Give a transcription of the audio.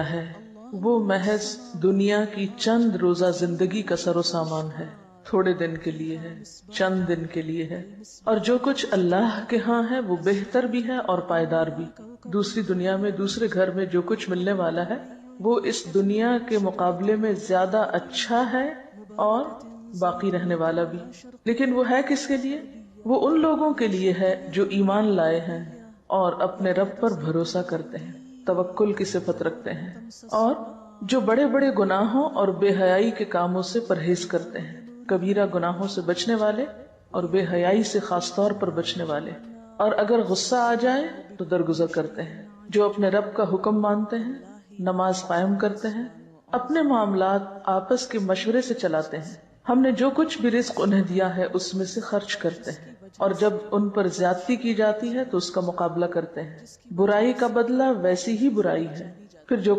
ہے وہ محض دنیا کی چند روزہ زندگی کا سر و سامان ہے، تھوڑے دن کے لیے ہے، چند دن کے لیے ہے، اور جو کچھ اللہ کے ہاں ہے وہ بہتر بھی ہے اور پائیدار بھی۔ دوسری دنیا میں، دوسرے گھر میں جو کچھ ملنے والا ہے وہ اس دنیا کے مقابلے میں زیادہ اچھا ہے اور باقی رہنے والا بھی، لیکن وہ ہے کس کے لیے؟ وہ ان لوگوں کے لیے ہے جو ایمان لائے ہیں اور اپنے رب پر بھروسہ کرتے ہیں، توکل کی صفت رکھتے ہیں، اور جو بڑے بڑے گناہوں اور بے حیائی کے کاموں سے پرہیز کرتے ہیں، کبیرہ گناہوں سے بچنے والے اور بے حیائی سے خاص طور پر بچنے والے، اور اگر غصہ آ جائے تو درگزر کرتے ہیں، جو اپنے رب کا حکم مانتے ہیں، نماز قائم کرتے ہیں، اپنے معاملات آپس کے مشورے سے چلاتے ہیں، ہم نے جو کچھ بھی رزق انہیں دیا ہے اس میں سے خرچ کرتے ہیں، اور جب ان پر زیادتی کی جاتی ہے تو اس کا مقابلہ کرتے ہیں۔ برائی کا بدلہ ویسی ہی برائی ہے، پھر جو